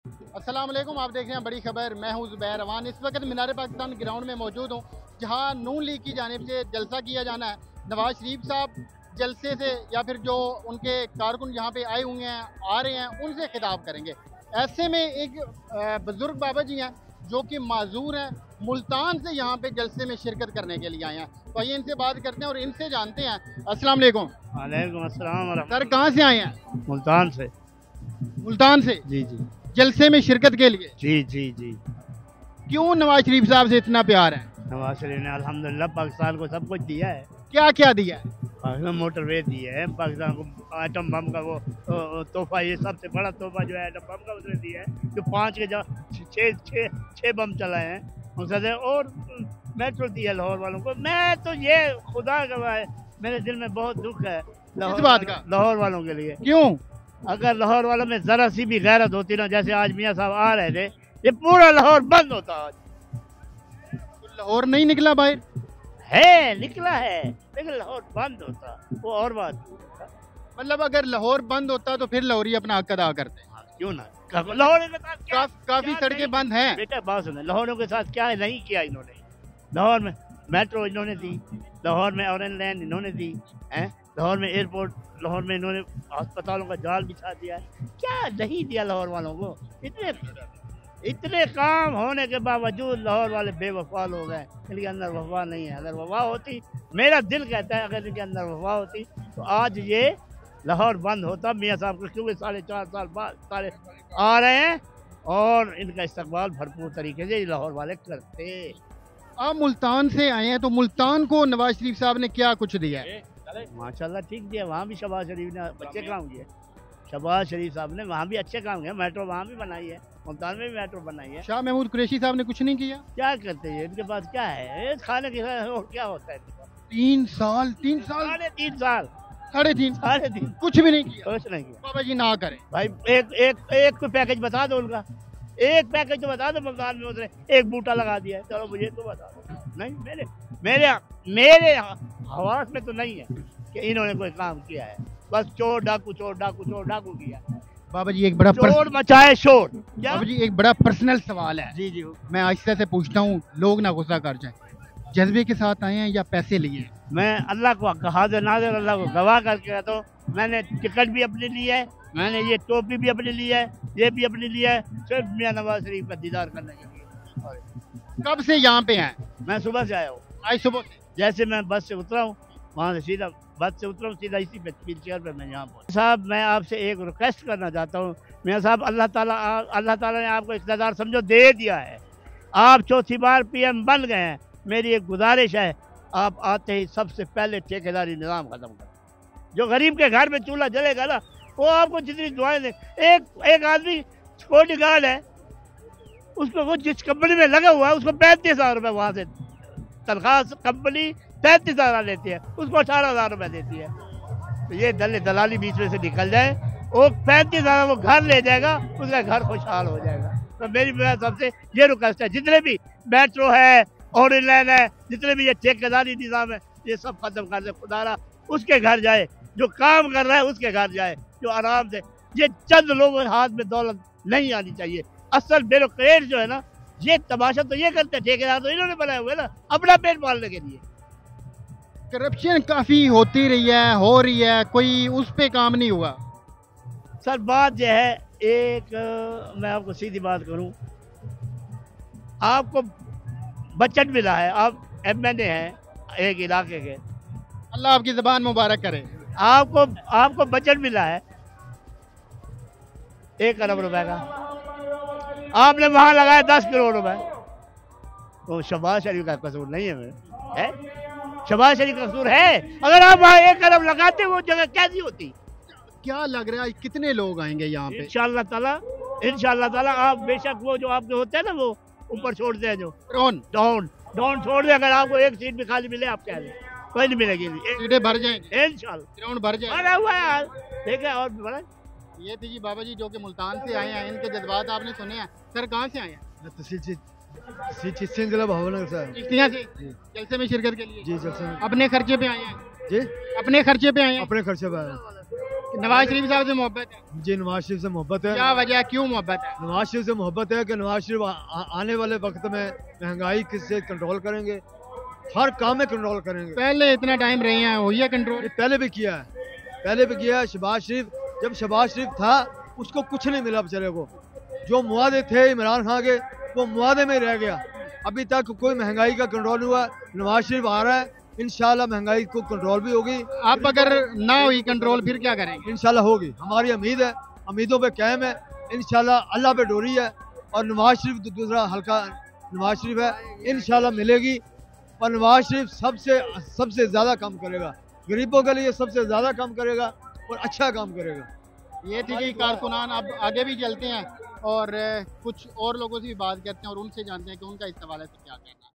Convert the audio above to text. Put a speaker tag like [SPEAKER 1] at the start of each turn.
[SPEAKER 1] अस्सलाम वालेकुम, आप देख रहे हैं बड़ी खबर। मैं हूं ज़ुबैर अवान। इस वक्त मीनार पाकिस्तान ग्राउंड में मौजूद हूं, जहां नून लीग की जानिब से जलसा किया जाना है। नवाज शरीफ साहब जलसे से या फिर जो उनके कारकुन यहाँ पे आए हुए हैं, आ रहे हैं, उनसे खिताब करेंगे। ऐसे में एक बुजुर्ग बाबा जी हैं जो कि माजूर हैं, मुल्तान से यहाँ पे जलसे में शिरकत करने के लिए आए हैं। तो आइए इनसे बात करते हैं और इनसे जानते हैं। अस्सलाम वालेकुम।
[SPEAKER 2] वालेकुम अस्सलाम।
[SPEAKER 1] सर कहाँ से आए हैं?
[SPEAKER 2] मुल्तान से।
[SPEAKER 1] मुल्तान से
[SPEAKER 2] जी जी
[SPEAKER 1] जलसे में शिरकत के लिए।
[SPEAKER 2] जी जी जी।
[SPEAKER 1] क्यों नवाज शरीफ साहब से इतना प्यार है?
[SPEAKER 2] नवाज शरीफ ने अल्हम्दुलिल्लाह पाकिस्तान को सब कुछ दिया है।
[SPEAKER 1] क्या क्या दिया है?
[SPEAKER 2] पाकिस्तान मोटरवे दिए है, पाकिस्तान को एटम बम का वो तोहफा, ये सबसे बड़ा तोहफा जो है एटम बम का उसने दिया है, जो 5 के छः बम चलाए हैं उनसे, और मेट्रो दी है लाहौर वालों को। मैं तो ये खुदा गवाह है, मेरे दिल में बहुत दुख है
[SPEAKER 1] किस बात का?
[SPEAKER 2] लाहौर वालों के लिए।
[SPEAKER 1] क्यों?
[SPEAKER 2] अगर लाहौर वालों में जरा सी भी गैरत होती ना, जैसे आज मियाँ साहब आ रहे थे, ये पूरा लाहौर बंद होता। आज
[SPEAKER 1] तो लाहौर नहीं निकला बाहर?
[SPEAKER 2] है, निकला है, लेकिन लाहौर बंद होता वो और बात।
[SPEAKER 1] मतलब अगर लाहौर बंद होता तो फिर लाहौरी अपना हक अदा करते।
[SPEAKER 2] क्यों ना? लाहौर के साथ
[SPEAKER 1] काफी सड़कें बंद हैं।
[SPEAKER 2] बेटा बात सुने, लाहौरों के साथ क्या नहीं किया इन्होंने। लाहौर में मेट्रो इन्होंने दी, लाहौर में ऑरेंज लैंड इन्होंने दी है, लाहौर में एयरपोर्ट, लाहौर में इन्होंने अस्पतालों का जाल बिछा दिया है। क्या नहीं दिया लाहौर वालों को? इतने काम होने के बावजूद लाहौर वाले बेवफा लोग हैं। इनके अंदर वफा नहीं है। अगर वफा होती, मेरा दिल कहता है अगर इनके अंदर वफा होती तो आज ये लाहौर बंद होता। मियाँ साहब को क्योंकि 4.5 साल बाद सारे आ रहे हैं और इनका इस्तकबाल भरपूर तरीके से लाहौर वाले करते।
[SPEAKER 1] आप मुल्तान से आए हैं, तो मुल्तान को नवाज शरीफ साहब ने क्या कुछ दिया है?
[SPEAKER 2] माशाल्लाह ठीक दिया। वहाँ भी शहबाज शरीफ ने अच्छे काम किए। शहबाज शरीफ साहब ने वहाँ भी अच्छे काम किए। मेट्रो वहाँ भी बनाई है, मुल्तान में भी मेट्रो बनाई है।
[SPEAKER 1] शाह महमूद कुरैशी साहब ने कुछ नहीं किया?
[SPEAKER 2] क्या करते हैं? इनके पास क्या है? खाने के और क्या होता है?
[SPEAKER 1] 3 साल
[SPEAKER 2] 3 साल
[SPEAKER 1] साढ़े तीन कुछ भी नहीं किया।
[SPEAKER 2] कुछ नहीं किया।
[SPEAKER 1] बाबा जी ना करें
[SPEAKER 2] भाई, एक कोई पैकेज बता दो उनका, एक पैकेज तो बता दो। मुल्तान में उसने एक बूटा लगा दिया है, चलो मुझे तो बता दो। नहीं, मेरे हवास में तो नहीं है कि इन्होंने कोई काम किया है। बस चोर डाकू किया।
[SPEAKER 1] बाबा जी एक बड़ा
[SPEAKER 2] शोर मचाए शोर।
[SPEAKER 1] बाबा जी एक बड़ा पर्सनल सवाल है।
[SPEAKER 2] जी जी।
[SPEAKER 1] मैं आहिस्ता से पूछता हूँ, लोग ना गुस्सा कर जाए। जज्बे के साथ आए हैं या पैसे लिए?
[SPEAKER 2] मैं अल्लाह को हाजिर नाज़िर अल्लाह को गवाह करके कहता हूँ, मैंने टिकट भी अपने ली है, मैंने ये टोपी भी अपने ली है, ये भी अपने लिया है, सिर्फ मियां नवाज शरीफ का दीदार करने के लिए।
[SPEAKER 1] कब से यहाँ पे हैं?
[SPEAKER 2] मैं सुबह से आया हूँ।
[SPEAKER 1] आज सुबह से?
[SPEAKER 2] जैसे मैं बस से उतरा हूँ, वहाँ से सीधा बस से उतरा हूँ, सीधा इसी पे व्हील चेयर पर मैं यहाँ पहुँचा। साहब मैं आपसे एक रिक्वेस्ट करना चाहता हूँ। मियाँ साहब, अल्लाह ताला ने आपको इक़्तिदार समझो दे दिया है, आप चौथी बार PM बन गए हैं। मेरी एक गुजारिश है, आप आते ही सबसे पहले ठेकेदारी निज़ाम ख़त्म करें। जो गरीब के घर में चूल्हा जलेगा ना, वो आपको जितनी दुआएं दे। एक आदमी सिक्योरिटी गार्ड है, उसको वो जिस कंपनी में लगा हुआ है उसको 35,000 रुपये वहाँ से तनख्वाह, कंपनी 35,000 लेती है, उसको 18,000 रुपये देती है। तो ये दलाली बीच में से निकल जाए, वो 35,000 वो घर ले जाएगा, उसका घर खुशहाल हो जाएगा। तो मेरी सबसे ये रिक्वेस्ट है, जितने भी मेट्रो है, ऑरेंज लाइन है, जितने भी ये ठेकेदारी निज़ाम है, ये सब खत्म कर दे। खुदारा उसके घर जाए, जो काम कर रहा है उसके घर जाए, जो आराम से। ये चंद लोगों के हाथ में दौलत नहीं आनी चाहिए। असल ब्यूरोक्रेट जो है ना, ये तमाशा तो ये करते हैं, ठेकेदार तो इन्होंने बनाए हुए ना अपना पेट पालने के लिए।
[SPEAKER 1] करप्शन काफी होती रही है, हो रही है, कोई उस पे काम नहीं हुआ?
[SPEAKER 2] सर बात यह है, एक मैं आपको सीधी बात करूं, आपको बजट मिला है, आप MNA हैं एक इलाके के,
[SPEAKER 1] अल्लाह आपकी ज़बान मुबारक करे।
[SPEAKER 2] आपको बजट मिला है 1 अरब रुपए का, आपने वहां लगाया 10 करोड़ रुपए। तो शहबाज शरीफ का कसूर नहीं है मेरे, है? शहबाज शरीफ का कसूर है। अगर आप वहाँ 1 अरब लगाते वो जगह कैसी होती?
[SPEAKER 1] क्या लग रहा है कितने लोग आएंगे यहाँ पे?
[SPEAKER 2] इंशाअल्लाह ताला आप बेशक वो जो आपके होते हैं ना, वो ऊपर छोड़ते हैं, जो डाउन छोड़ दे। अगर आपको एक सीट भी खाली मिले, आप कह दें कोई नहीं मिलेगी,
[SPEAKER 1] सीटें भर जाएंगे
[SPEAKER 2] इंशाअल्लाह,
[SPEAKER 1] ग्राउंड भर जाएगा।
[SPEAKER 2] भरा हुआ है ठीक है। और बड़ा
[SPEAKER 1] ये थी जी बाबा जी जो कि मुल्तान से आए हैं, इनके जज्बात आपने सुने हैं। सर कहाँ से आए हैं?
[SPEAKER 3] जिला भावनगर से
[SPEAKER 1] चिश्तिया से जलसे में शिरकत के लिए?
[SPEAKER 3] जी जलसे में।
[SPEAKER 1] अपने खर्चे पे आए हैं?
[SPEAKER 3] जी
[SPEAKER 1] अपने खर्चे पे आए हैं?
[SPEAKER 3] अपने खर्चे पे आए।
[SPEAKER 1] नवाज शरीफ साहब से मोहब्बत है?
[SPEAKER 3] जी नवाज शरीफ से मोहब्बत है।
[SPEAKER 1] क्या वजह, क्यों मोहब्बत है?
[SPEAKER 3] नवाज शरीफ से मोहब्बत है कि नवाज शरीफ आने वाले वक्त में महंगाई से कंट्रोल करेंगे, हर काम में कंट्रोल करेंगे।
[SPEAKER 1] पहले इतना टाइम रहे हैं, हुई है कंट्रोल?
[SPEAKER 3] ये पहले भी किया है, पहले भी किया है। शहबाज शरीफ, जब शहबाज शरीफ था उसको कुछ नहीं मिला बेचारे को। जो मुआदे थे इमरान खान के, वो मुआदे में रह गया। अभी तक कोई महंगाई का कंट्रोल नहीं हुआ। नवाज शरीफ आ रहा है, इंशाल्लाह महंगाई को कंट्रोल भी होगी।
[SPEAKER 1] अब अगर ना हुई कंट्रोल फिर क्या करेंगे?
[SPEAKER 3] इंशाल्लाह होगी, हमारी उम्मीद है, उम्मीदों पे कायम है। इंशाल्लाह अल्लाह पे डोरी है और नवाज शरीफ दूसरा हल्का नवाज शरीफ है, इंशाल्लाह मिलेगी। और नवाज शरीफ सबसे ज़्यादा काम करेगा, गरीबों के लिए सबसे ज़्यादा काम करेगा और अच्छा काम करेगा।
[SPEAKER 1] ये थी कि कारकुनान। अब आगे भी चलते हैं और कुछ और लोगों से भी बात करते हैं और उनसे जानते हैं कि उनका इस हवाले से क्या कहना है।